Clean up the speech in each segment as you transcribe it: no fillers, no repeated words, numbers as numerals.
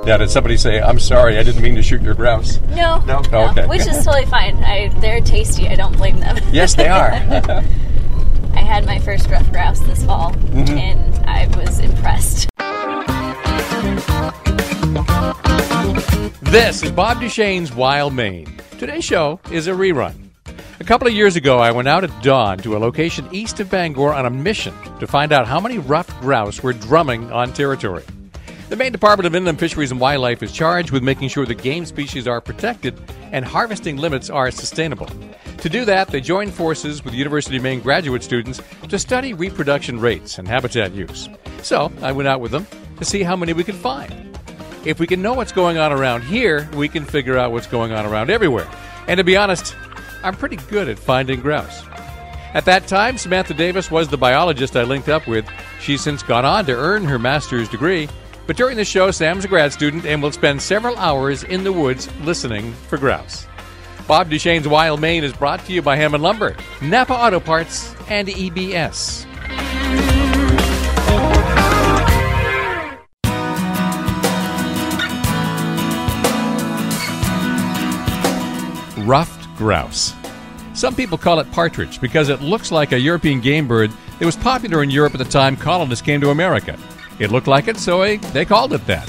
Yeah, did somebody say, I'm sorry, I didn't mean to shoot your grouse? No. No? Oh, okay. Which is totally fine. They're tasty. I don't blame them. Yes, they are. I had my first rough grouse this fall, and I was impressed. This is Bob Duchesne's Wild Maine. Today's show is a rerun. A couple of years ago, I went out at dawn to a location east of Bangor on a mission to find out how many ruffed grouse were drumming on territory. The Maine Department of Inland Fisheries and Wildlife is charged with making sure that game species are protected and harvesting limits are sustainable. To do that, they joined forces with the University of Maine graduate students to study reproduction rates and habitat use. So I went out with them to see how many we could find. If we can know what's going on around here, we can figure out what's going on around everywhere. And to be honest, I'm pretty good at finding grouse. At that time, Samantha Davis was the biologist I linked up with. She's since gone on to earn her master's degree. But during the show, Sam's a grad student and will spend several hours in the woods listening for grouse. Bob Duchesne's Wild Maine is brought to you by Hammond Lumber, Napa Auto Parts, and EBS. Ruffed grouse. Some people call it partridge because it looks like a European game bird that was popular in Europe at the time colonists came to America. It looked like it, so they called it that.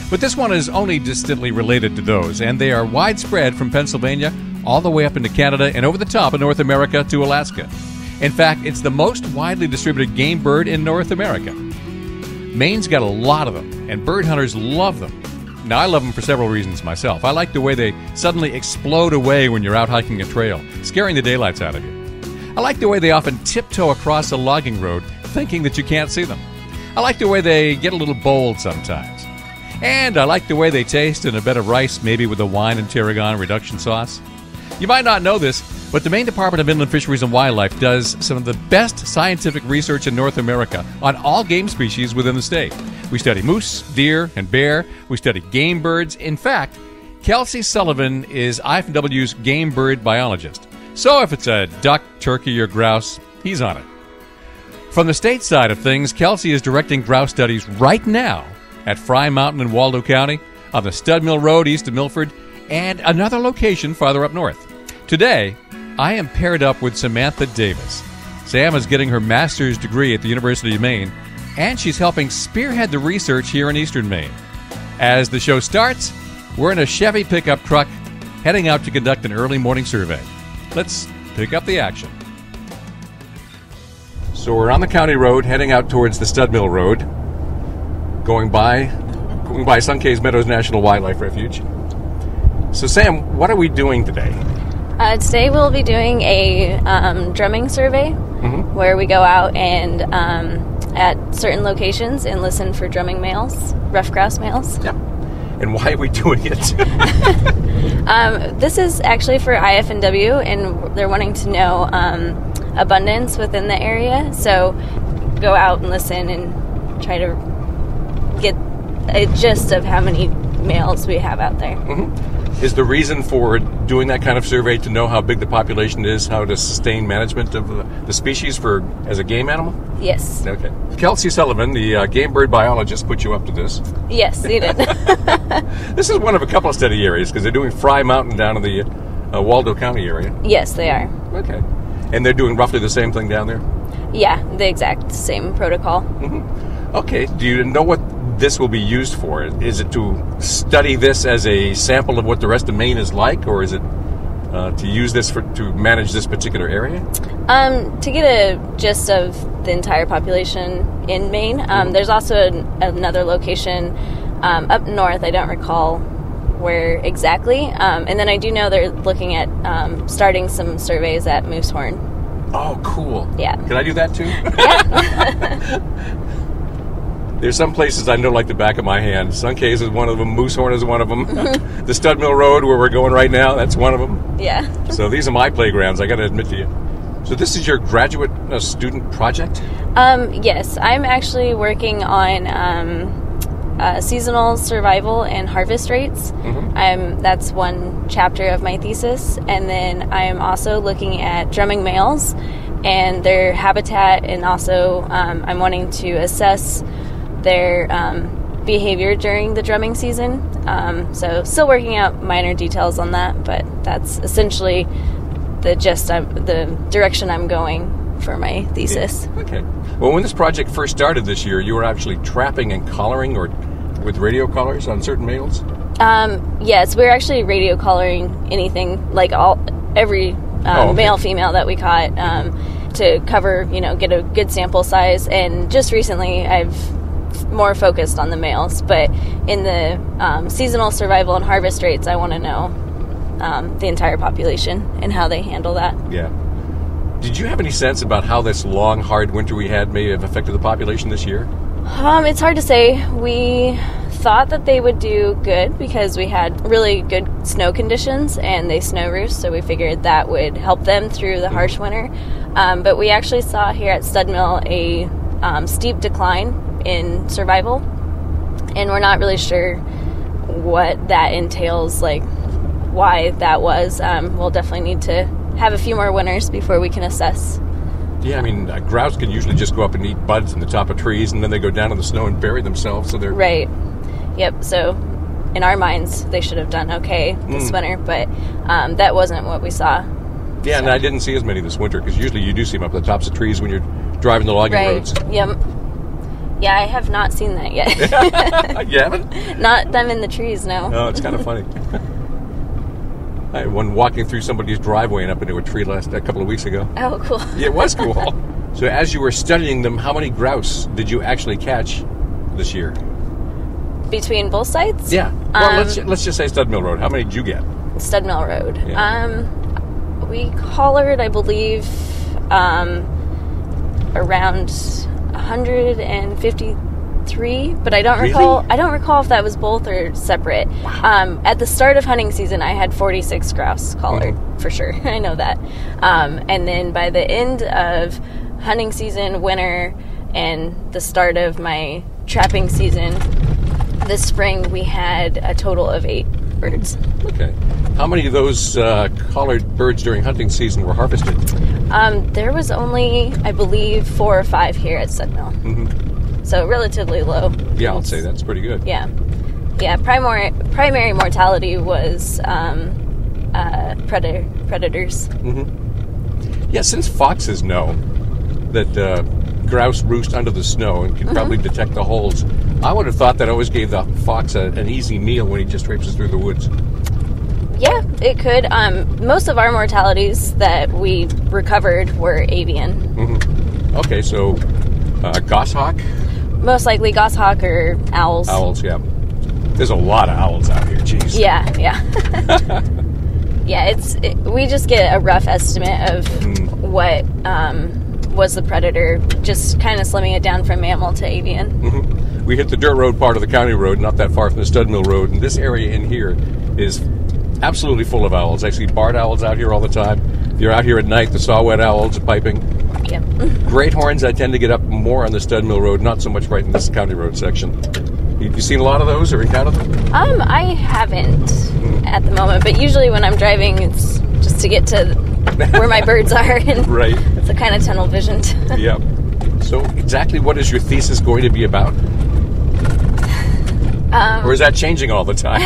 But this one is only distantly related to those, and they are widespread from Pennsylvania all the way up into Canada and over the top of North America to Alaska. In fact, it's the most widely distributed game bird in North America. Maine's got a lot of them, and bird hunters love them. Now, I love them for several reasons myself. I like the way they suddenly explode away when you're out hiking a trail, scaring the daylights out of you. I like the way they often tiptoe across a logging road, thinking that you can't see them. I like the way they get a little bold sometimes. And I like the way they taste in a bed of rice, maybe with a wine and tarragon reduction sauce. You might not know this, but the Maine Department of Inland Fisheries and Wildlife does some of the best scientific research in North America on all game species within the state. We study moose, deer, and bear. We study game birds. In fact, Kelsey Sullivan is IFW's game bird biologist. So if it's a duck, turkey, or grouse, he's on it. From the state side of things, Kelsey is directing grouse studies right now at Fry Mountain in Waldo County, on the Stud Mill Road east of Milford, and another location farther up north. Today, I am paired up with Samantha Davis. Sam is getting her master's degree at the University of Maine, and she's helping spearhead the research here in eastern Maine. As the show starts, we're in a Chevy pickup truck heading out to conduct an early morning survey. Let's pick up the action. So we're on the county road heading out towards the Stud Mill Road, going by Suncays Meadows National Wildlife Refuge. So Sam, what are we doing today? Today we'll be doing a drumming survey where we go out and at certain locations and listen for drumming males, rough grouse males. Yep. And why are we doing it? This is actually for IF&W, and they're wanting to know abundance within the area. So go out and listen and try to get a gist of how many males we have out there. Is the reason for doing that kind of survey to know how big the population is, how to sustain management of the species as a game animal? Yes. Okay. Kelsey Sullivan, the game bird biologist, put you up to this. Yes, he did. This is one of a couple of study areas because they're doing Fry Mountain down in the Waldo County area. Yes, they are. Okay. And they're doing roughly the same thing down there? Yeah, the exact same protocol. Okay. Do you know what this will be used for? Is it to study this as a sample of what the rest of Maine is like, or is it to use this to manage this particular area? To get a gist of the entire population in Maine. There's also another location up north. I don't recall where exactly. And then I do know they're looking at starting some surveys at Moosehorn. Oh, cool. Yeah. Can I do that too? Yeah. There's some places I know like the back of my hand. Suncays is one of them. Moosehorn is one of them. The Stud Mill Road, where we're going right now, that's one of them. Yeah. So these are my playgrounds, I got to admit to you. So this is your graduate student project? Yes. I'm actually working on seasonal survival and harvest rates. That's one chapter of my thesis. And then I'm also looking at drumming males and their habitat, and also I'm wanting to assess their behavior during the drumming season. So still working out minor details on that, but that's essentially the direction I'm going for my thesis. Yeah. Okay. Well, when this project first started this year, you were actually trapping and collaring or with radio collars on certain males? Yes, we're actually radio collaring anything, like every male, female that we caught, to cover, get a good sample size. And just recently I've more focused on the males, but in the seasonal survival and harvest rates, I want to know the entire population and how they handle that. Yeah. Did you have any sense about how this long, hard winter we had may have affected the population this year? It's hard to say. We thought that they would do good because we had really good snow conditions and they snow roost, so we figured that would help them through the harsh winter. But we actually saw here at Stud Mill a steep decline in survival, and we're not really sure what that entails, like why that was. We'll definitely need to have a few more winters before we can assess. Yeah, I mean, grouse can usually just go up and eat buds in the top of trees, and then they go down in the snow and bury themselves, so they're... Right. Yep, so in our minds, they should have done okay this winter, but that wasn't what we saw. Yeah, so. And I didn't see as many this winter, because usually you do see them up at the tops of trees when you're driving the logging roads. Yep. Yeah, I have not seen that yet. You haven't? Not them in the trees, no. No, it's kind of funny. I had one walking through somebody's driveway and up into a tree a couple of weeks ago. Oh, cool. Yeah, it was cool. So as you were studying them, how many grouse did you actually catch this year? Between both sites? Yeah. Well, let's just say Stud Mill Road. How many did you get? Stud Mill Road. Yeah. We collared, I believe, around 153, but I don't recall. I don't recall if that was both or separate. Wow. At the start of hunting season, I had 46 grouse collared for sure. I know that. And then by the end of hunting season, winter, and the start of my trapping season this spring, we had a total of 8 birds. Okay. How many of those collared birds during hunting season were harvested? There was only, I believe, 4 or 5 here at Stud Mill. Mm-hmm. So relatively low. Yeah, I'll say that's pretty good. Yeah. Yeah, primary mortality was predators. Mm-hmm. Yeah, since foxes know that grouse roost under the snow and can probably detect the holes, I would have thought that always gave the fox an easy meal when he just traipses through the woods. Yeah, it could. Most of our mortalities that we recovered were avian. Mm-hmm. Okay, so goshawk? Most likely goshawk or owls. Owls, yeah. There's a lot of owls out here, jeez. Yeah. Yeah, we just get a rough estimate of what was the predator, just kind of slimming it down from mammal to avian. Mm-hmm. We hit the dirt road part of the county road, not that far from the Stud Mill Road, and this area in here is absolutely full of owls. I see barred owls out here all the time. If you're out here at night, the saw-whet owls are piping. Yep. Great horns, I tend to get up more on the Stud Mill Road, not so much right in this county road section. You seen a lot of those or encountered them? I haven't at the moment, but usually when I'm driving, it's just to get to where my birds are. And right. It's a kind of tunnel vision. Yep. So exactly what is your thesis going to be about? Or is that changing all the time?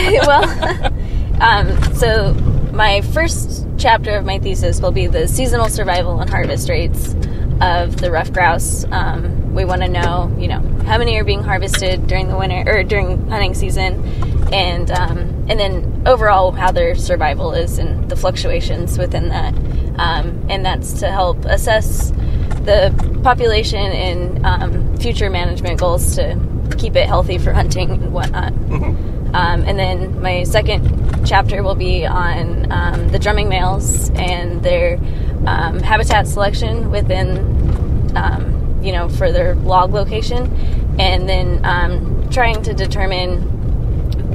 So my first chapter of my thesis will be the seasonal survival and harvest rates of the rough grouse. We want to know, how many are being harvested during the winter or during hunting season, and then overall how their survival is and the fluctuations within that. And that's to help assess the population and future management goals to keep it healthy for hunting and whatnot. And then my second chapter will be on the drumming males and their habitat selection within, for their log location, and then trying to determine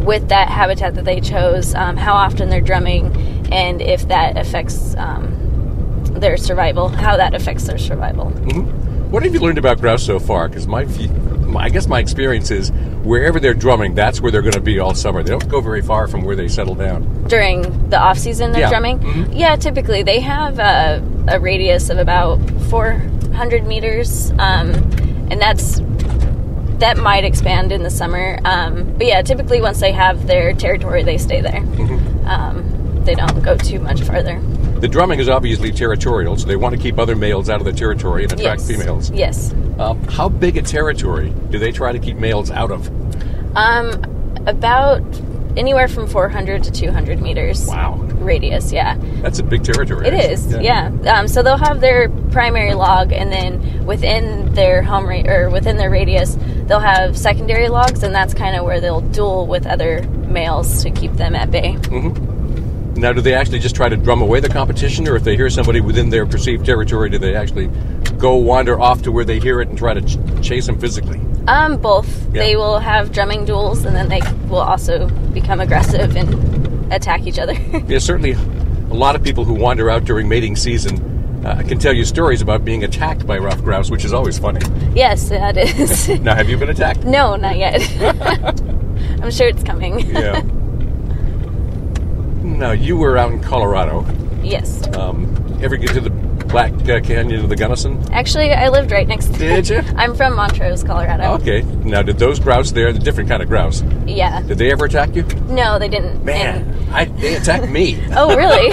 with that habitat that they chose how often they're drumming and if that affects their survival, how that affects their survival. Mm-hmm. What have you learned about grouse so far? Because I guess my experience is wherever they're drumming, that's where they're going to be all summer. They don't go very far from where they settle down. During the off-season of drumming? Mm-hmm. Yeah, typically. They have a radius of about 400 meters, and that's that might expand in the summer. But yeah, typically once they have their territory, they stay there. They don't go too much farther. The drumming is obviously territorial, so they want to keep other males out of the territory and attract females. Yes. How big a territory do they try to keep males out of? About anywhere from 400 to 200 meters. Wow. Radius, yeah. That's a big territory. It is, yeah. So they'll have their primary log, and then within their within their radius, they'll have secondary logs, and that's kind of where they'll duel with other males to keep them at bay. Now, do they actually just try to drum away the competition, or if they hear somebody within their perceived territory, do they actually go wander off to where they hear it and try to chase them physically? Both. Yeah. They will have drumming duels, and then they will also become aggressive and attack each other. Yeah, certainly a lot of people who wander out during mating season can tell you stories about being attacked by ruffed grouse, which is always funny. Yes, that is. Now, have you been attacked? No, not yet. I'm sure it's coming. Yeah. Now, you were out in Colorado. Yes. Ever get to the Black Canyon of the Gunnison? Actually, I lived right next to it. Did you? I'm from Montrose, Colorado. Okay. Now, did those grouse there, the different kind of grouse, Yeah. did they ever attack you? No, they didn't. Man, they attacked me. Oh, really?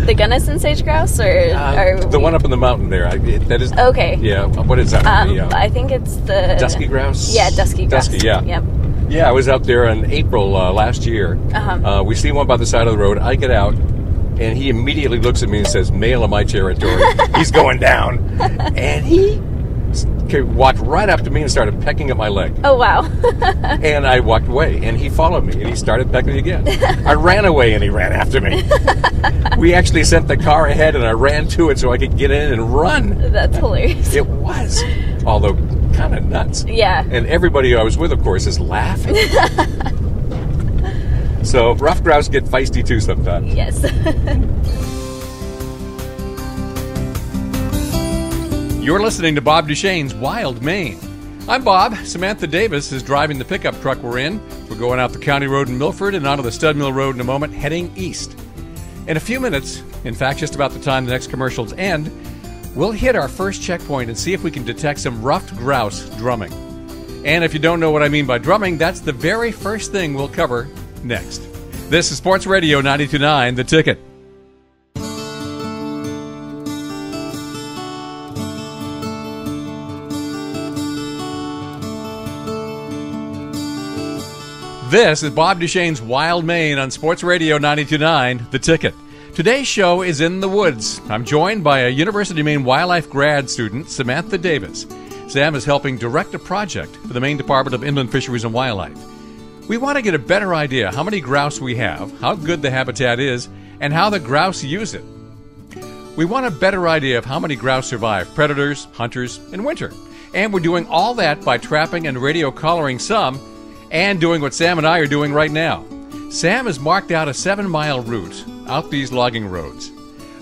The Gunnison sage grouse, or the one up in the mountain there. That is. Okay. Yeah. What is that? I think it's the dusky grouse. Yeah, dusky grouse. Dusky. Yeah. Yep. Yeah, I was out there in April last year. We see one by the side of the road. I get out, and he immediately looks at me and says, "Male in my territory." He's going down, and he walked right up to me and started pecking at my leg. Oh, wow. And I walked away, and he followed me, and he started pecking again. I ran away, and he ran after me. We actually sent the car ahead, and I ran to it so I could get in and run. That's hilarious. It was, although kind of nuts. Yeah. And everybody I was with, of course, is laughing. So ruffed grouse get feisty too sometimes. Yes. You're listening to Bob Duchesne's Wild Maine. I'm Bob. Samantha Davis is driving the pickup truck we're in. We're going out the county road in Milford and onto the Stud Mill Road in a moment, heading east. In a few minutes, in fact, just about the time the next commercials end, we'll hit our first checkpoint and see if we can detect some ruffed grouse drumming. And if you don't know what I mean by drumming, that's the very first thing we'll cover next. This is Sports Radio 92.9, The Ticket. This is Bob Duchesne's Wild Maine on Sports Radio 92.9, The Ticket. Today's show is in the woods. I'm joined by a University of Maine wildlife grad student, Samantha Davis. Sam is helping direct a project for the Maine Department of Inland Fisheries and Wildlife. We want to get a better idea how many grouse we have, how good the habitat is, and how the grouse use it. We want a better idea of how many grouse survive predators, hunters, in winter. And we're doing all that by trapping and radio collaring some, and doing what Sam and I are doing right now. Sam has marked out a 7-mile route out these logging roads.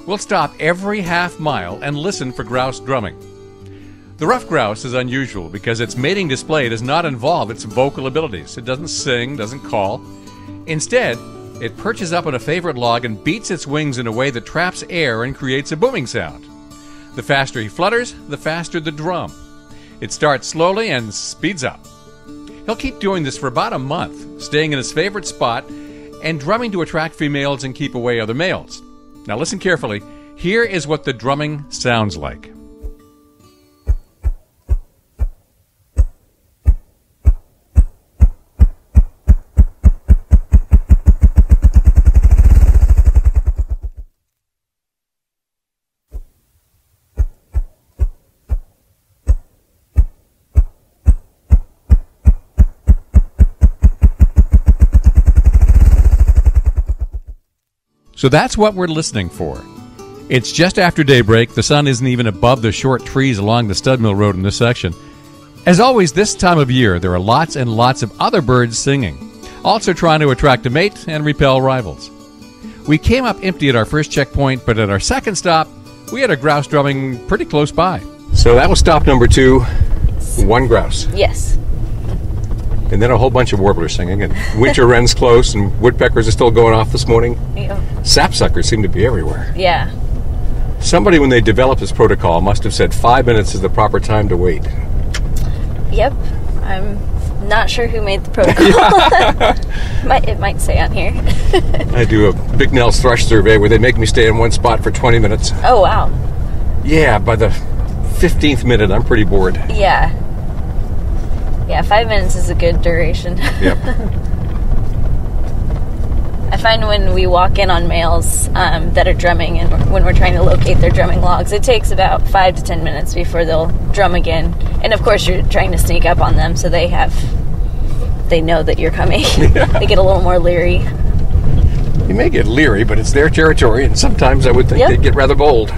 We'll stop every half mile and listen for grouse drumming. The ruffed grouse is unusual because its mating display does not involve its vocal abilities. It doesn't sing, doesn't call. Instead, it perches up on a favorite log and beats its wings in a way that traps air and creates a booming sound. The faster he flutters, the faster the drum. It starts slowly and speeds up. He'll keep doing this for about a month, staying in his favorite spot and drumming to attract females and keep away other males. Now listen carefully. Here is what the drumming sounds like. So that's what we're listening for. It's just after daybreak. The sun isn't even above the short trees along the Stud Mill Road in this section. As always, this time of year, there are lots and lots of other birds singing, also trying to attract a mate and repel rivals. We came up empty at our first checkpoint, but at our second stop, we had a grouse drumming pretty close by. So that was stop number 2, one grouse. Yes. And then a whole bunch of warblers singing, and winter wrens close, and woodpeckers are still going off this morning. Yeah. Sapsuckers seem to be everywhere. Yeah. Somebody, when they developed this protocol, must have said 5 minutes is the proper time to wait. Yep. I'm not sure who made the protocol. It might say on here. I do a Big Nell's thrush survey where they make me stay in one spot for 20 minutes. Oh, wow. Yeah, by the 15th minute, I'm pretty bored. Yeah. Yeah, 5 minutes is a good duration. Yep. I find when we walk in on males that are drumming, and when we're trying to locate their drumming logs, it takes about 5 to 10 minutes before they'll drum again. And of course, you're trying to sneak up on them, so they know that you're coming. Yeah. They get a little more leery. You may get leery, but it's their territory, and sometimes I would think they'd get rather bold.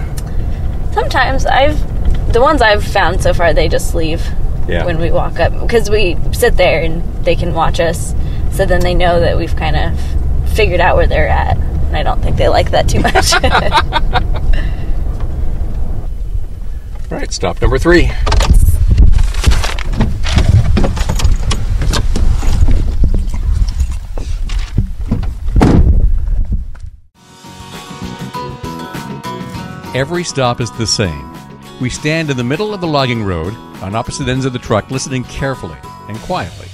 Sometimes the ones I've found so far, they just leave when we walk up, because we sit there and they can watch us, so then they know that we've kind of figured out where they're at, and I don't think they like that too much. Right, stop number 3. Every stop is the same. We stand in the middle of the logging road, on opposite ends of the truck, listening carefully and quietly.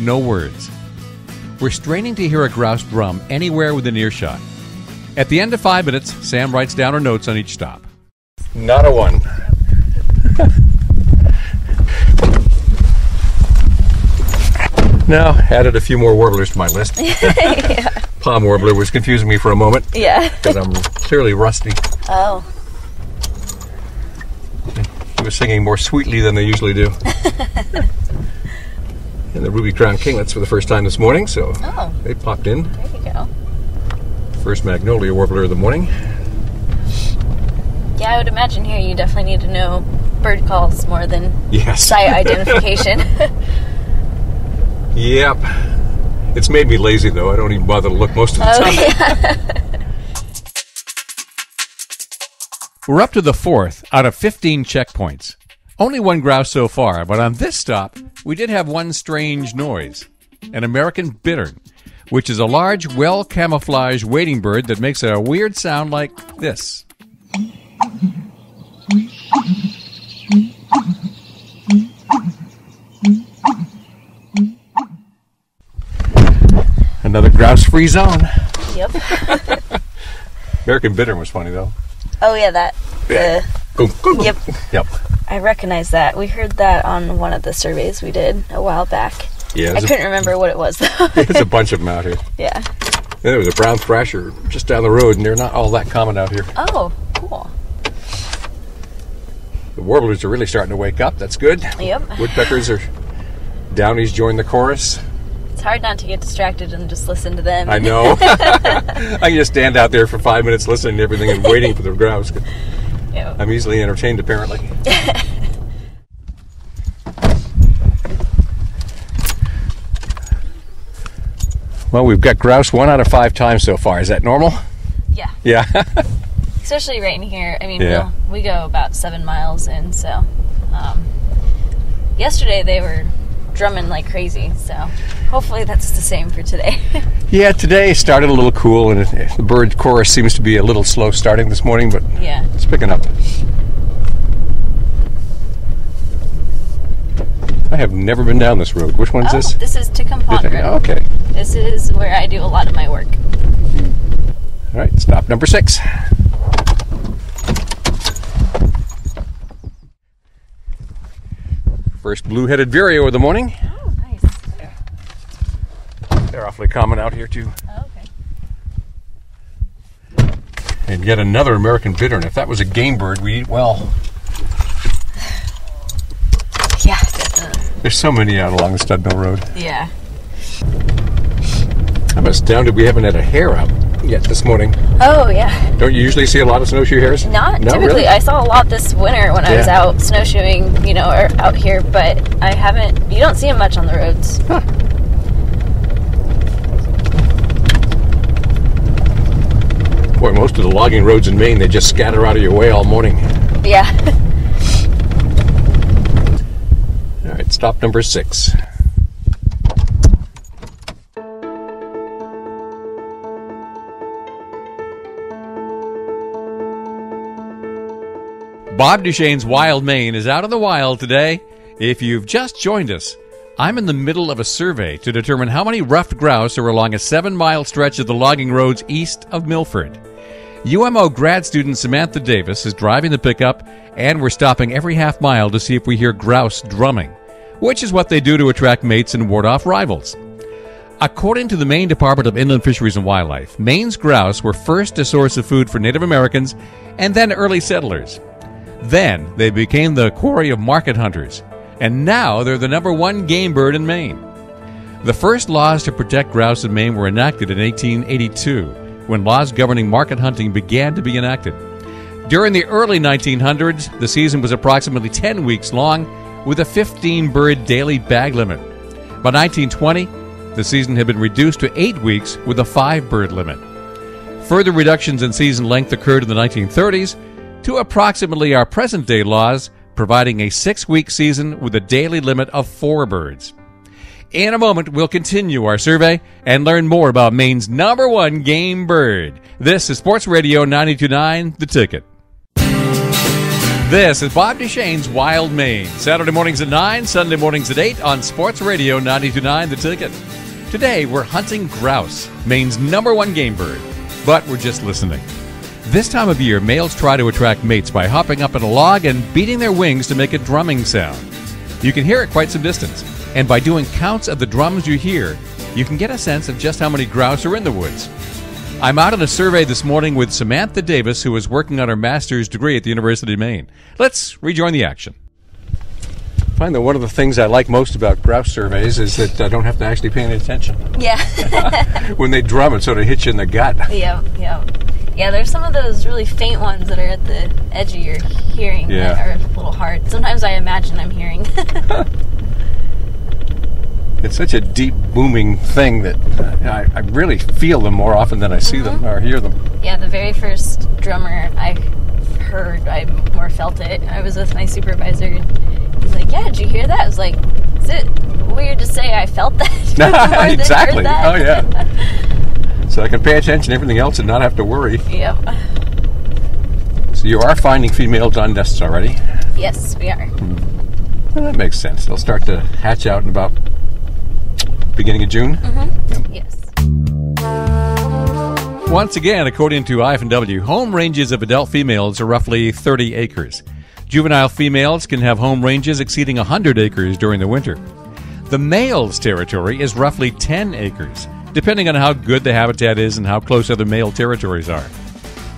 No words. We're straining to hear a grouse drum anywhere within earshot. At the end of 5 minutes, Sam writes down her notes on each stop. Not a one. Now, added a few more warblers to my list. Yeah. Palm warbler was confusing me for a moment. Yeah. Because I'm clearly rusty. Oh. He was singing more sweetly than they usually do. And the ruby crown kinglets for the first time this morning, so they popped in. There you go. First magnolia warbler of the morning. Yeah, I would imagine here you definitely need to know bird calls more than site identification. Yep. It's made me lazy, though. I don't even bother to look most of the time. Yeah. We're up to the 4th out of 15 checkpoints. Only one grouse so far, but on this stop, we did have one strange noise. An American bittern, which is a large, well-camouflaged wading bird that makes a weird sound like this. Another grouse-free zone. Yep. American bittern was funny, though. Oh, yeah, that. Yep. Yep. I recognize that. We heard that on one of the surveys we did a while back. Yeah, I couldn't remember what it was, though. There's a bunch of them out here. Yeah. And there was a brown thrasher just down the road, and they're not all that common out here. Oh, cool. The warblers are really starting to wake up. That's good. Yep. Woodpeckers are... Downies join the chorus. It's hard not to get distracted and just listen to them. I know. I can just stand out there for 5 minutes listening to everything and waiting for the grouse. Yep. I'm easily entertained, apparently. Well, we've got grouse 1 out of 5 times so far. Is that normal? Yeah. Yeah. Especially right in here. I mean, Yeah. we go about 7 miles in, so... yesterday they were drumming like crazy, so hopefully that's the same for today. Yeah, today started a little cool, and the bird chorus seems to be a little slow starting this morning, but yeah, it's picking up. I have never been down this road. Which one's this? This is Duchesne. Okay. This is where I do a lot of my work. All right, stop number 6. First blue-headed vireo of the morning. Oh, nice. They're awfully common out here, too. Oh, okay. And yet another American bittern. If that was a game bird, we'd eat well. Yeah, definitely. There's so many out along the Stud Mill Road. Yeah. I'm astounded we haven't had a hare out yet this morning. Oh, yeah. Don't you usually see a lot of snowshoe hares? Not typically. Really? I saw a lot this winter when I was out snowshoeing, or out here, but I haven't. You don't see them much on the roads. Huh. Boy, most of the logging roads in Maine, they just scatter out of your way all morning. Yeah. All right, stop number 6. Bob Duchesne's Wild Maine is out in the wild today. If you've just joined us, I'm in the middle of a survey to determine how many ruffed grouse are along a 7-mile stretch of the logging roads east of Milford. UMO grad student Samantha Davis is driving the pickup, and we're stopping every half mile to see if we hear grouse drumming, which is what they do to attract mates and ward off rivals. According to the Maine Department of Inland Fisheries and Wildlife, Maine's grouse were first a source of food for Native Americans and then early settlers. Then they became the quarry of market hunters, and now they're the #1 game bird in Maine. The first laws to protect grouse in Maine were enacted in 1882, when laws governing market hunting began to be enacted. During the early 1900s, the season was approximately 10 weeks long, with a 15-bird daily bag limit. By 1920, the season had been reduced to 8 weeks with a 5-bird limit. Further reductions in season length occurred in the 1930s to approximately our present-day laws, providing a 6-week season with a daily limit of 4 birds. In a moment, we'll continue our survey and learn more about Maine's #1 game bird. This is Sports Radio 92.9, The Ticket. This is Bob Duchesne's Wild Maine. Saturday mornings at 9, Sunday mornings at 8 on Sports Radio 92.9, The Ticket. Today, we're hunting grouse, Maine's #1 game bird, but we're just listening. This time of year, males try to attract mates by hopping up in a log and beating their wings to make a drumming sound. You can hear it quite some distance, and by doing counts of the drums you hear, you can get a sense of just how many grouse are in the woods. I'm out on a survey this morning with Samantha Davis, who is working on her master's degree at the University of Maine. Let's rejoin the action. I find that one of the things I like most about grouse surveys is that I don't have to actually pay any attention. Yeah. When they drum, it sort of hits you in the gut. Yeah. Yeah, there's some of those really faint ones that are at the edge of your hearing that are a little hard. Sometimes I imagine I'm hearing. It's such a deep, booming thing that I really feel them more often than I see them or hear them. Yeah, the very first drummer I heard, I more felt it. I was with my supervisor, and he's like, "Yeah, did you hear that?" I was like, "Is it weird to say I felt that?" Exactly. That? Oh, yeah. So I can pay attention to everything else and not have to worry. Yep. So you are finding females on nests already? Yes, we are. Well, that makes sense. They'll start to hatch out in about beginning of June? Mm-hmm. Yes. Once again, according to IFNW, home ranges of adult females are roughly 30 acres. Juvenile females can have home ranges exceeding 100 acres during the winter. The male's territory is roughly 10 acres, depending on how good the habitat is and how close other male territories are.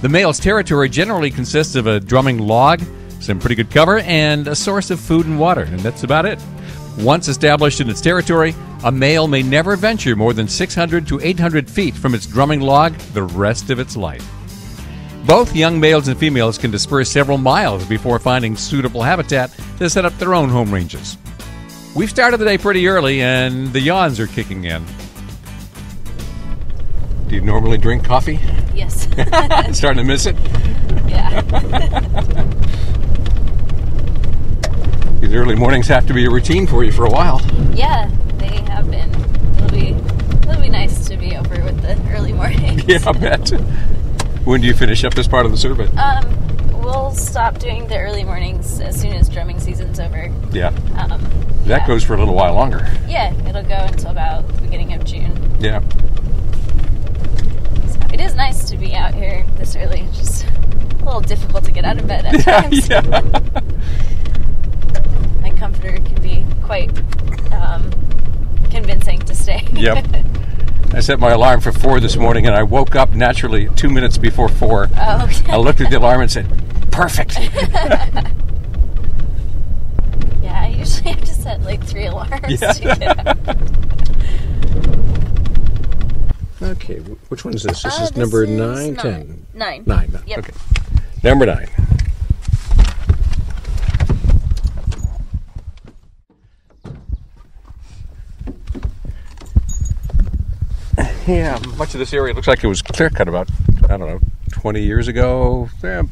The male's territory generally consists of a drumming log, some pretty good cover, and a source of food and water, and that's about it. Once established in its territory, a male may never venture more than 600 to 800 feet from its drumming log the rest of its life. Both young males and females can disperse several miles before finding suitable habitat to set up their own home ranges. We've started the day pretty early, and the yawns are kicking in. Do you normally drink coffee? Yes. Starting to miss it? Yeah. These early mornings have to be a routine for you for a while. Yeah, they have been. It'll be nice to be over with the early mornings. Yeah, I bet. When do you finish up this part of the survey? We'll stop doing the early mornings as soon as drumming season's over. Yeah. That goes for a little while longer. Yeah, it'll go until about the beginning of June. Yeah. So it is nice to be out here this early. It's just a little difficult to get out of bed at times. Yeah. My comforter can be quite convincing to stay. Yep. I set my alarm for 4 this morning, and I woke up naturally 2 minutes before 4. Oh, okay. I looked at the alarm and said, "Perfect." Yeah, I usually have to set like 3 alarms to get up. Okay, which one is this? This is number 9, 10? 9. 9. Yep. Okay. Number 9. Yeah, much of this area looks like it was clear cut about, 20 years ago. Yeah,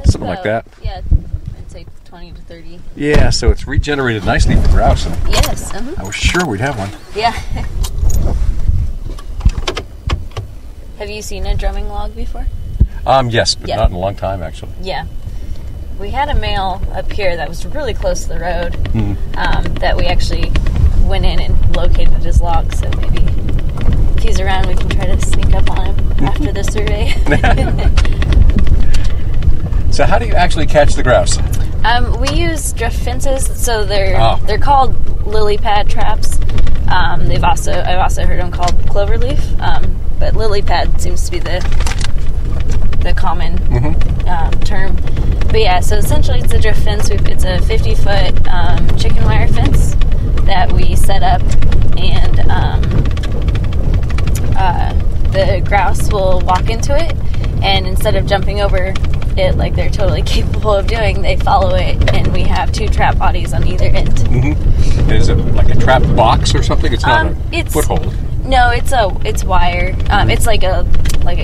something like that. Yeah, I'd say 20 to 30. Yeah, so it's regenerated nicely for grouse. Yes. I was sure we'd have one. Yeah. Have you seen a drumming log before? Yes, but not in a long time, actually. Yeah. we had a male up here that was really close to the road, that we actually went in and located his log, so maybe if he's around we can try to sneak up on him after the survey. So how do you actually catch the grouse? We use drift fences, so they're called lily pad traps. I've also heard them called cloverleaf, but lily pad seems to be the common term. But yeah, so essentially it's a drift fence. It's a 50-foot chicken wire fence that we set up, and the grouse will walk into it, and instead of jumping over it like they're totally capable of doing, they follow it, and we have 2 trap bodies on either end. And is it like a trap box or something? It's not a foothold. No, it's wire. It's like a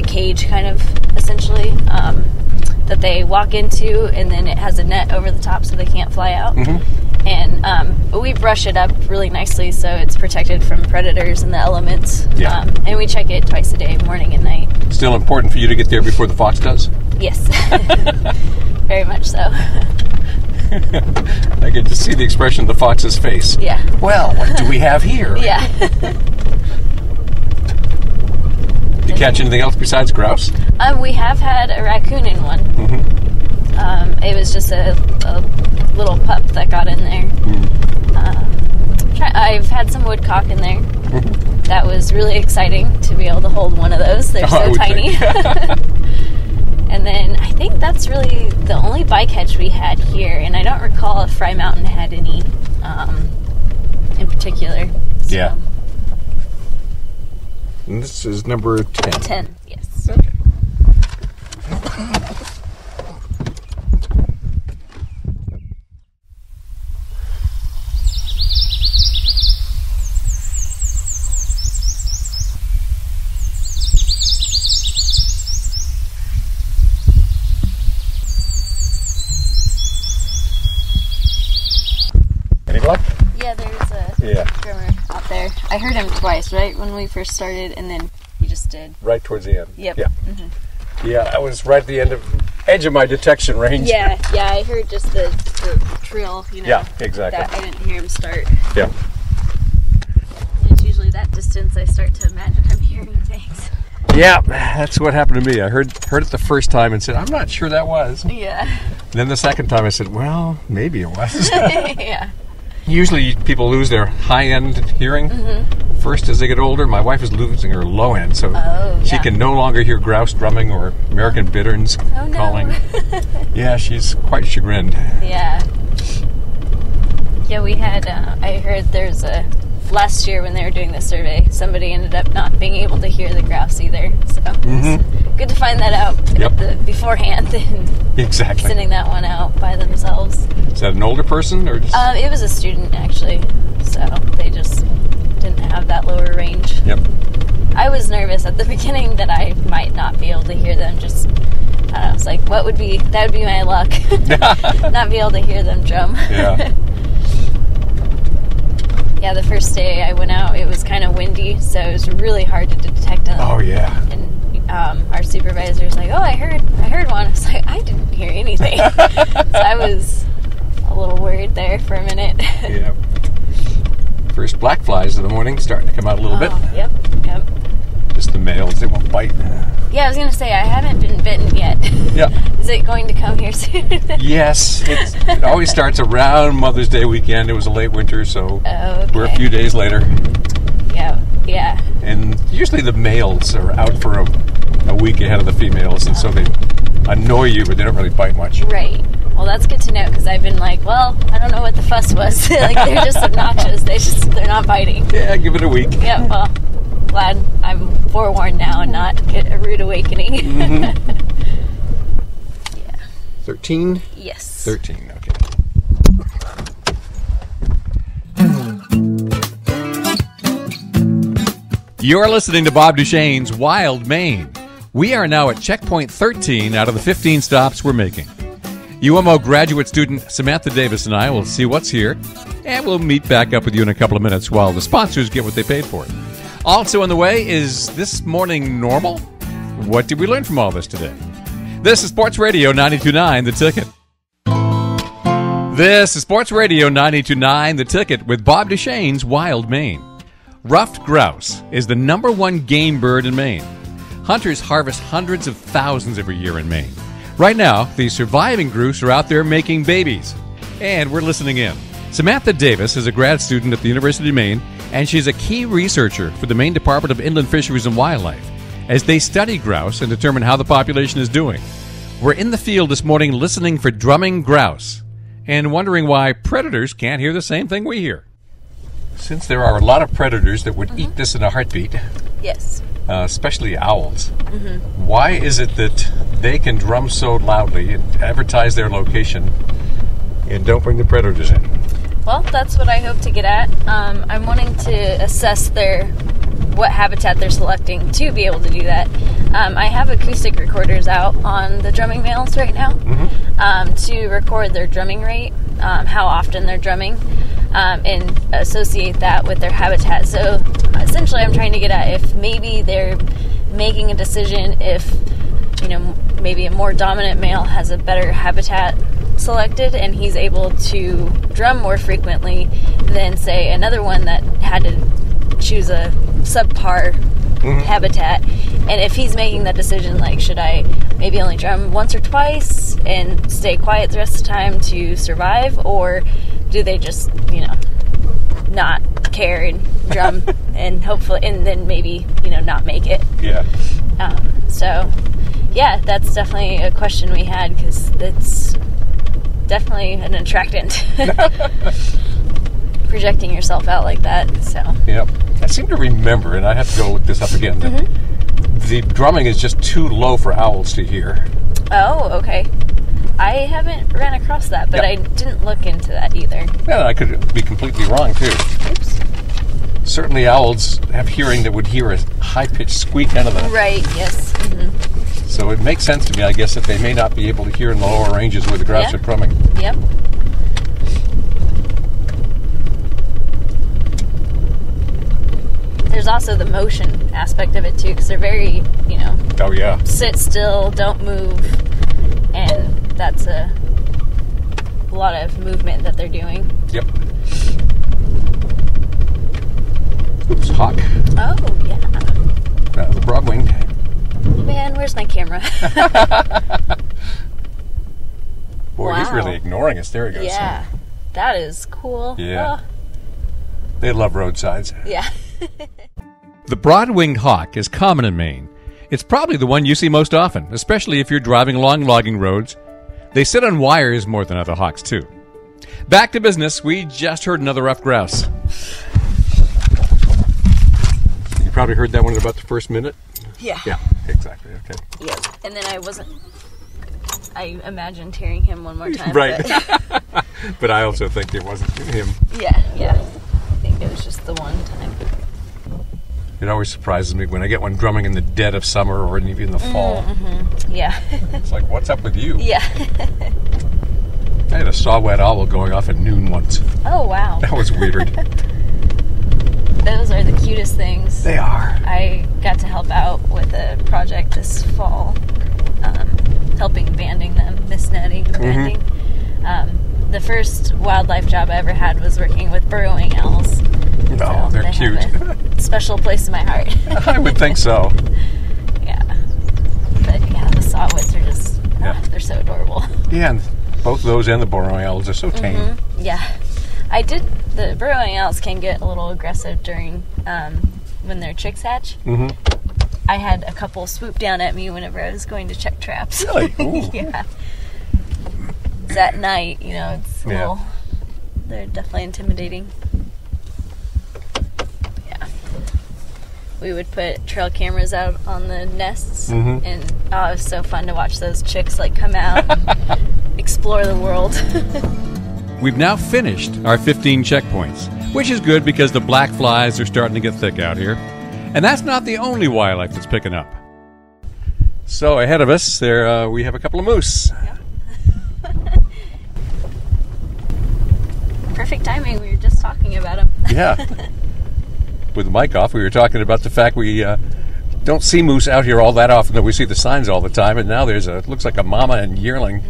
cage kind of, essentially, that they walk into, and then it has a net over the top so they can't fly out. And we brush it up really nicely so it's protected from predators and the elements. And we check it twice a day, morning and night. Still important for you to get there before the fox does? Yes. Very much so. I can just see the expression of the fox's face. Yeah. Well, what do we have here? Yeah. Did you catch anything else besides grouse? We have had a raccoon in one. It was just a little pup that got in there. I've had some woodcock in there. That was really exciting to be able to hold one of those. They're so tiny. And then I think that's really the only bycatch we had here, and I don't recall if Fry Mountain had any in particular. So. Yeah. And this is number 10. 10, yes. Okay. Any luck? Yeah, there's a drummer out there. I heard him twice, right, when we first started, and then he just did. Right towards the end. Yep. Yeah. Yeah, I was right at the edge of my detection range. Yeah, I heard just the trill, Yeah, exactly. I didn't hear him start. Yeah. And it's usually that distance I start to imagine I'm hearing things. Yeah, that's what happened to me. I heard it the first time and said, I'm not sure that was. Yeah. And then the second time I said, well, maybe it was. Yeah. Usually people lose their high-end hearing first as they get older. My wife is losing her low-end, so she can no longer hear grouse drumming or American bitterns calling. Yeah, she's quite chagrined. Yeah. Yeah, we had, I heard there's last year when they were doing the survey, somebody ended up not being able to hear the grouse either. So it's good to find that out beforehand and exactly sending that one out by themselves. Is that an older person or just? It was a student actually, so they just didn't have that lower range. Yep. I was nervous at the beginning that I might not be able to hear them. Just, I don't know, it's like, that would be my luck, not be able to hear them drum. Yeah. Yeah, the first day I went out, it was kind of windy, so it was really hard to detect them. Oh yeah. And our supervisor was like, "Oh, I heard one." I was like, "I didn't hear anything." So I was a little worried there for a minute. Yeah. First black flies of the morning starting to come out a little bit. Yep. Just the males, they won't bite. Yeah, I was going to say, I haven't been bitten yet. Yeah. Is it going to come here soon? Yes. It always starts around Mother's Day weekend. It was a late winter, so we're a few days later. Yeah. And usually the males are out for a week ahead of the females, and so they annoy you, but they don't really bite much. Right. Well, that's good to know, because I've been like, well, I don't know what the fuss was. Like, they're just obnoxious. They're not biting. Yeah, give it a week. Yeah, well, glad I'm forewarned now and not get a rude awakening. Yeah. 13? Yes. 13, okay. You're listening to Bob Duchesne's Wild Maine. We are now at checkpoint 13 out of the 15 stops we're making. UMO graduate student Samantha Davis and I will see what's here, and we'll meet back up with you in a couple of minutes while the sponsors get what they paid for. Also on the way, is this morning normal? What did we learn from all this today? This is Sports Radio 92.9 The Ticket. This is Sports Radio 92.9 The Ticket with Bob Duchesne's Wild Maine. Ruffed grouse is the #1 game bird in Maine. Hunters harvest hundreds of thousands every year in Maine. Right now, the surviving grouse are out there making babies. And we're listening in. Samantha Davis is a grad student at the University of Maine, and she's a key researcher for the Maine Department of Inland Fisheries and Wildlife as they study grouse and determine how the population is doing. We're in the field this morning listening for drumming grouse and wondering why predators can't hear the same thing we hear. Since there are a lot of predators that would eat this in a heartbeat, Yes. Especially owls, why is it that they can drum so loudly and advertise their location and don't bring the predators in? Well, that's what I hope to get at. I'm wanting to assess what habitat they're selecting to be able to do that. I have acoustic recorders out on the drumming males right now to record their drumming rate, how often they're drumming, and associate that with their habitat. So essentially I'm trying to get at if maybe they're making a decision if, maybe a more dominant male has a better habitat selected and he's able to drum more frequently than, say, another one that had to choose a subpar habitat. And if he's making that decision, like, should I maybe only drum once or twice and stay quiet the rest of the time to survive, or do they just, not care and drum and hopefully, and then maybe, not make it? Yeah. So, yeah, that's definitely a question we had, because it's definitely an attractant. Projecting yourself out like that, so. Yep. I seem to remember, and I have to go look this up again, that the drumming is just too low for owls to hear. Oh, okay. I haven't ran across that, but I didn't look into that either. Yeah, I could be completely wrong, too. Oops. Certainly owls have hearing that would hear a high-pitched squeak out of the... Right, yes. So it makes sense to me, I guess, that they may not be able to hear in the lower ranges where the grouse are drumming. Yep. There's also the motion aspect of it, too, because they're very, Oh, yeah. sit still, don't move, and that's a lot of movement that they're doing. Yep. Oops, hawk. Oh, yeah. The broad-winged. Man, where's my camera? Boy, he's really ignoring us. There he goes. Yeah, that is cool. Yeah. Oh. They love roadsides. Yeah. The broad-winged hawk is common in Maine. It's probably the one you see most often, especially if you're driving along logging roads. They sit on wires more than other hawks, too. Back to business. We just heard another ruffed grouse. You probably heard that one in about the first minute? Yeah. Yeah, exactly. Okay. Yeah. And then I imagined hearing him one more time. Right. But, but I also think it wasn't him. yeah. I think it was just the one time. It always surprises me when I get one drumming in the dead of summer or even in the fall. Yeah. It's like, what's up with you? Yeah. I had a saw-whet owl going off at noon once. Oh, wow. That was weird. Those are the cutest things. They are. I got to help out with a project this fall, helping banding them, misnetting the banding. The first wildlife job I ever had was working with burrowing owls. Oh, they're cute. Have a special place in my heart. I would think so. Yeah. But yeah, the saw-whets are just, they're so adorable. Yeah, and both those and the burrowing owls are so tame. Yeah. The burrowing owls can get a little aggressive during, when their chicks hatch. I had a couple swoop down at me whenever I was going to check traps. Really? Ooh. Yeah. It's at night, it's a little, they're definitely intimidating. Yeah. We would put trail cameras out on the nests, and it was so fun to watch those chicks come out and explore the world. We've now finished our 15 checkpoints, which is good because the black flies are starting to get thick out here. And that's not the only wildlife that's picking up. So ahead of us, there we have a couple of moose. Yep. Perfect timing. We were just talking about them. Yeah. With the mic off, we were talking about the fact we don't see moose out here all that often, though we see the signs all the time. And now there's looks like a mama and yearling.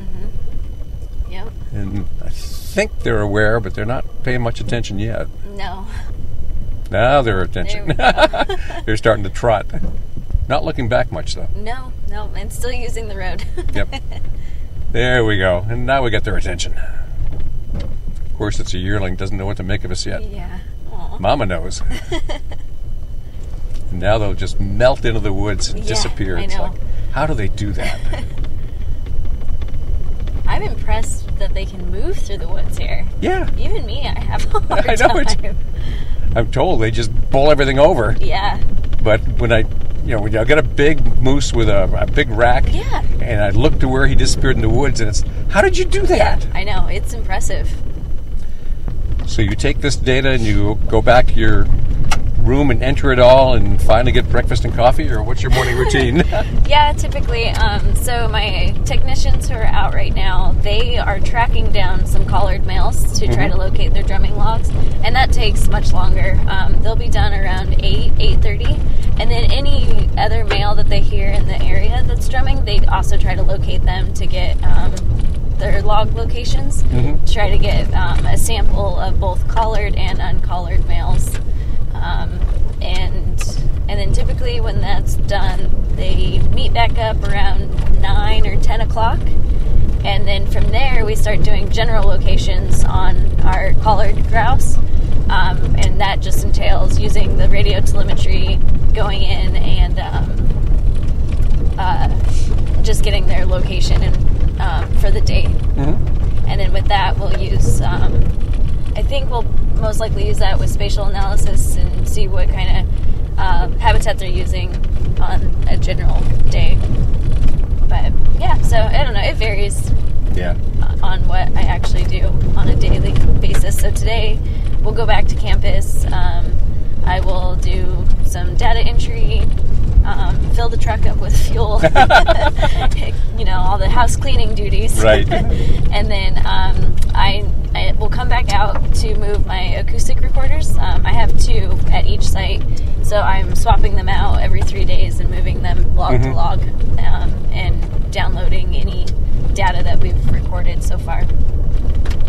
Yep. And And I think they're aware, but they're not paying much attention yet. No. Now they're attention. There we go. They're starting to trot. Not looking back much, though. No, and still using the road. Yep. There we go. And now we got their attention. Of course, it's a yearling. Doesn't know what to make of us yet. Yeah. Aww. Mama knows. And now they'll just melt into the woods and disappear. I It's know. like, how do they do that? I'm impressed that they can move through the woods here. Yeah. Even me, I have a hard I know it. time. I'm told they just bowl everything over. Yeah. But when I get a big moose with a big rack, Yeah. and I look to where he disappeared in the woods, and it's, how did you do that? Yeah, I know. It's impressive. So you take this data and you go back to your room and enter it all and finally get breakfast and coffee, or what's your morning routine? Yeah, typically. So my technicians who are out right now, they are tracking down some collared males to try to locate their drumming logs, and that takes much longer. They'll be done around 8:30, and then any other male that they hear in the area that's drumming, they also try to locate them to get their log locations, try to get a sample of both collared and uncollared males. And then typically when that's done, they meet back up around 9 or 10 o'clock. And then from there, we start doing general locations on our collared grouse. And that just entails using the radio telemetry, going in and just getting their location and for the day. And then with that, we'll use... I think we'll most likely use that with spatial analysis and see what kind of habitat they're using on a general day. But yeah, so I don't know, it varies on what I actually do on a daily basis. So today we'll go back to campus. I will do some data entry, fill the truck up with fuel, all the house cleaning duties. Right. And then I will come back out to move my acoustic recorders. I have 2 at each site, so I'm swapping them out every 3 days and moving them log to log and downloading any data that we've recorded so far.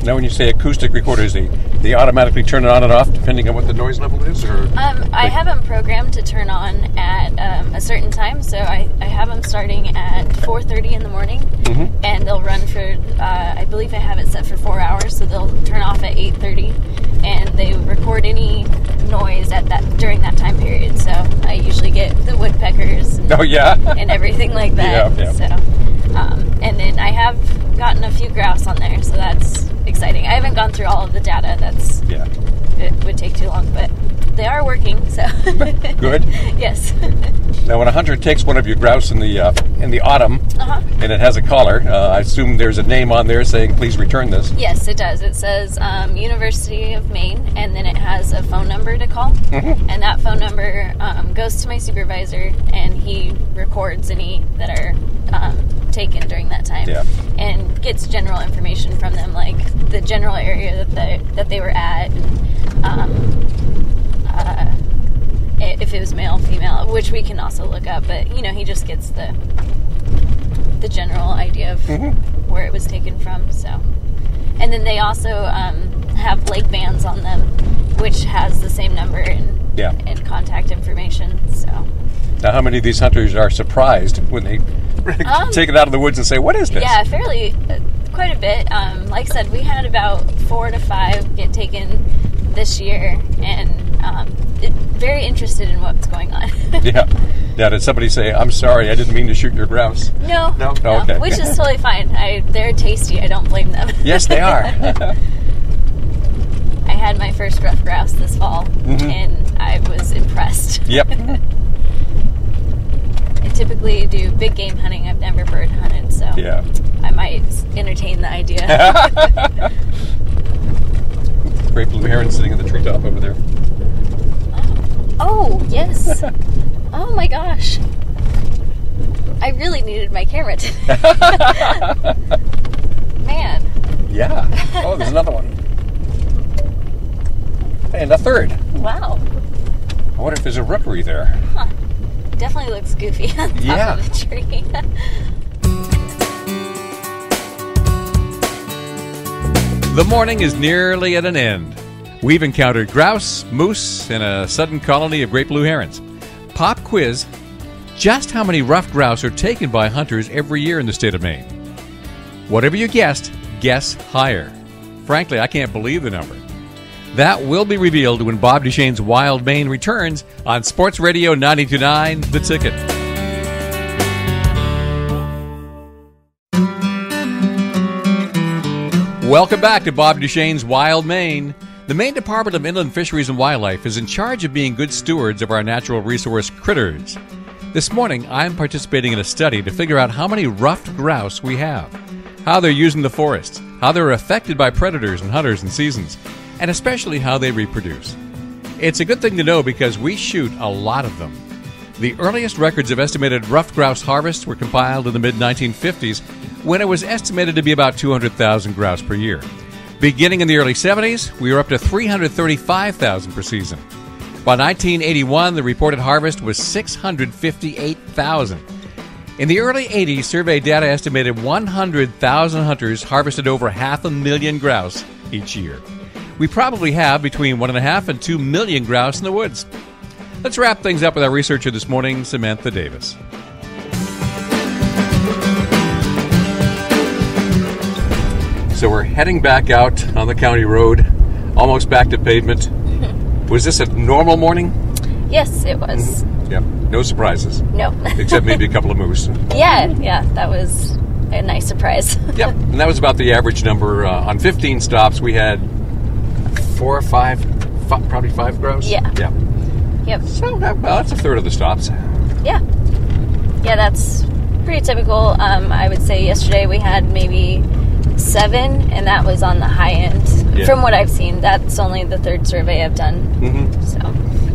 Now, when you say acoustic recorders, they automatically turn it on and off depending on what the noise level is? Or I have them programmed to turn on at a certain time, so I have them starting at 4:30 in the morning, and they'll run for, I believe I have it set for 4 hours, so they'll turn off at 8:30, and they record any noise during that time period. So I usually get the woodpeckers and everything like that. Yeah. So, and then I have gotten a few grouse on there, so that's exciting. I haven't gone through all of the data. It would take too long, but they are working. So good. Yes. Now, when a hunter takes one of your grouse in the autumn, and it has a collar, I assume there's a name on there saying, "Please return this." Yes, it does. It says University of Maine, and then it has a phone number to call, and that phone number goes to my supervisor, and he records any that are taken during that time, and gets general information from them, like the general area that they were at, if it was male, female, which we can also look up, but he just gets the general idea of where it was taken from. So, and then they also have lake bands on them, which has the same number and contact information. So, now, how many of these hunters are surprised when they take it out of the woods and say, "What is this?" Yeah, fairly, quite a bit. Like I said, we had about 4 to 5 get taken this year, and very interested in what's going on. Now, did somebody say, "I'm sorry, I didn't mean to shoot your grouse"? No. Oh, okay. Which is totally fine. They're tasty. I don't blame them. Yes, they are. I had my first rough grouse this fall, and I was impressed. Yep. I typically do big game hunting. I've never bird hunted, so I might entertain the idea. Great blue heron sitting in the treetop over there. Oh, yes. Oh my gosh. I really needed my camera today. Man. Yeah. Oh, there's another one. And a third. Wow. I wonder if there's a rookery there. Huh. Definitely looks goofy on top of the tree. The morning is nearly at an end. We've encountered grouse, moose, and a sudden colony of great blue herons. Pop quiz: just how many ruffed grouse are taken by hunters every year in the state of Maine? Whatever you guessed, guess higher. Frankly, I can't believe the number. That will be revealed when Bob Duchesne's Wild Maine returns on Sports Radio 92.9 The Ticket. Welcome back to Bob Duchesne's Wild Maine. The Maine Department of Inland Fisheries and Wildlife is in charge of being good stewards of our natural resource critters. This morning, I'm participating in a study to figure out how many ruffed grouse we have, how they're using the forests, how they're affected by predators and hunters and seasons, and especially how they reproduce. It's a good thing to know because we shoot a lot of them. The earliest records of estimated ruffed grouse harvests were compiled in the mid-1950s, when it was estimated to be about 200,000 grouse per year. Beginning in the early 70s, we were up to 335,000 per season. By 1981, the reported harvest was 658,000. In the early 80s, survey data estimated 100,000 hunters harvested over 500,000 grouse each year. We probably have between 1.5 and 2 million grouse in the woods. Let's wrap things up with our researcher this morning, Samantha Davis. So we're heading back out on the county road, almost back to pavement. Was this a normal morning? Yes, it was. Mm-hmm. Yep. No surprises. No. Except maybe a couple of moose. Yeah, that was a nice surprise. Yep. And that was about the average number. On 15 stops, we had 4 or 5, probably 5 grouse. Yeah. Yeah. Yep. So that's a third of the stops. Yeah. Yeah, that's pretty typical. I would say yesterday we had maybe 7, and that was on the high end. Yeah. From what I've seen, that's only the third survey I've done. Mm-hmm. So.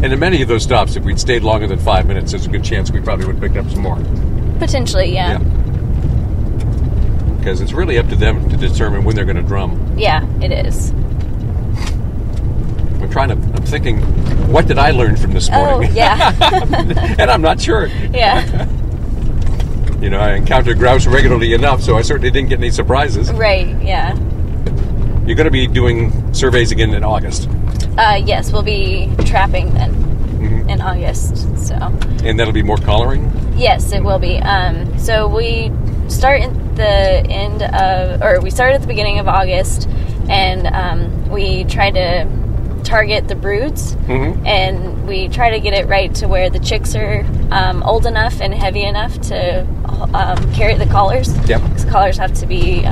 And in many of those stops, if we'd stayed longer than 5 minutes, there's a good chance we probably would have picked up some more. Potentially, yeah. Because it's really up to them to determine when they're going to drum. Yeah, it is. I'm thinking, what did I learn from this morning? Oh, yeah. And I'm not sure. Yeah. You know, I encounter grouse regularly enough, so I certainly didn't get any surprises. Right, yeah. You're going to be doing surveys again in August. Yes, we'll be trapping then in August. So. And that'll be more collaring? Yes, it will be. So we start at we start at the beginning of August, and we try to target the broods, and we try to get it right to where the chicks are old enough and heavy enough to carry the collars. Yep. Because collars have to be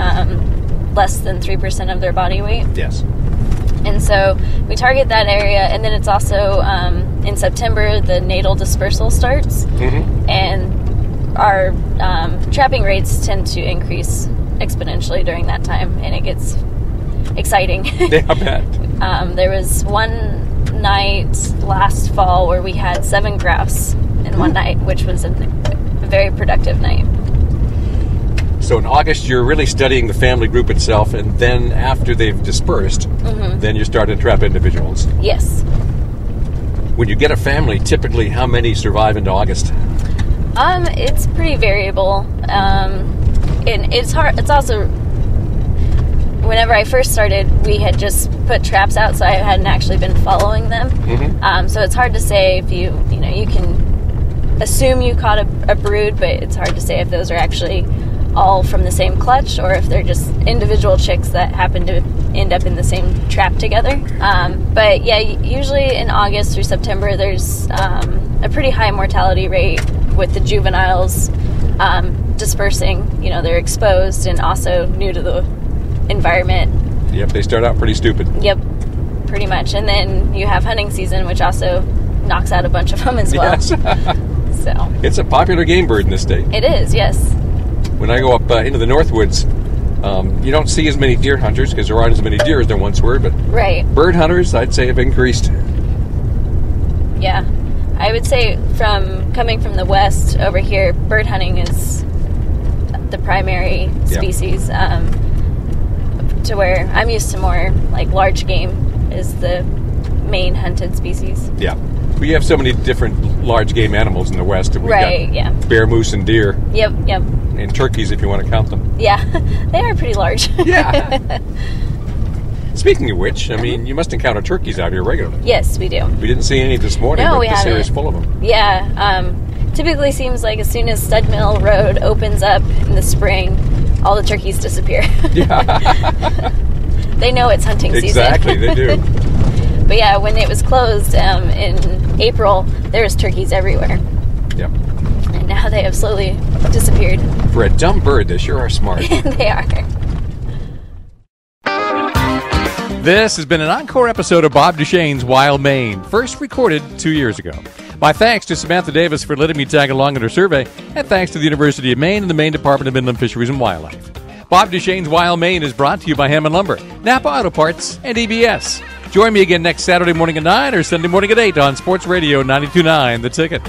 less than 3% of their body weight. Yes. And so we target that area, and then it's also in September the natal dispersal starts, and our trapping rates tend to increase exponentially during that time, and it gets exciting. Yeah, I bet. There was one night last fall where we had 7 grouse in one night, which was a very productive night. So in August, you're really studying the family group itself, and then after they've dispersed, then you start to trap individuals. Yes. When you get a family, typically how many survive into August? It's pretty variable. And it's hard. It's also, whenever I first started, we had just put traps out, so I hadn't actually been following them. So it's hard to say if you can assume you caught a brood, but it's hard to say if those are actually all from the same clutch or if they're just individual chicks that happen to end up in the same trap together. But yeah, usually in August through September, there's a pretty high mortality rate with the juveniles dispersing. They're exposed and also new to the environment. Yep, they start out pretty stupid. Yep, pretty much. And then you have hunting season, which also knocks out a bunch of them as well. Yes. So it's a popular game bird in this state. It is, yes. When I go up into the Northwoods, you don't see as many deer hunters because there aren't as many deer as there once were, but right. Bird hunters, I'd say, have increased. Yeah. I would say coming from the west over here, bird hunting is the primary species, to where I'm used to more like large game is the main hunted species. Yeah. We have so many different large game animals in the west. We've got bear, moose, and deer. Yep. And turkeys, if you want to count them. Yeah, they are pretty large. Yeah. Speaking of which, I mean, you must encounter turkeys out here regularly. Yes, we do. We didn't see any this morning, No, but we this haven't. area's full of them. Yeah. Typically seems like as soon as Stud Mill Road opens up in the spring, all the turkeys disappear. Yeah. They know it's hunting season. Exactly, they do. But yeah, when it was closed in April, there was turkeys everywhere. Yep. And now they have slowly disappeared. For a dumb bird, they sure are smart. They are. This has been an encore episode of Bob Duchesne's Wild Maine, first recorded 2 years ago. My thanks to Samantha Davis for letting me tag along in her survey, and thanks to the University of Maine and the Maine Department of Inland Fisheries and Wildlife. Bob Duchesne's Wild Maine is brought to you by Hammond Lumber, Napa Auto Parts, and EBS. Join me again next Saturday morning at 9 or Sunday morning at 8 on Sports Radio 92.9 The Ticket.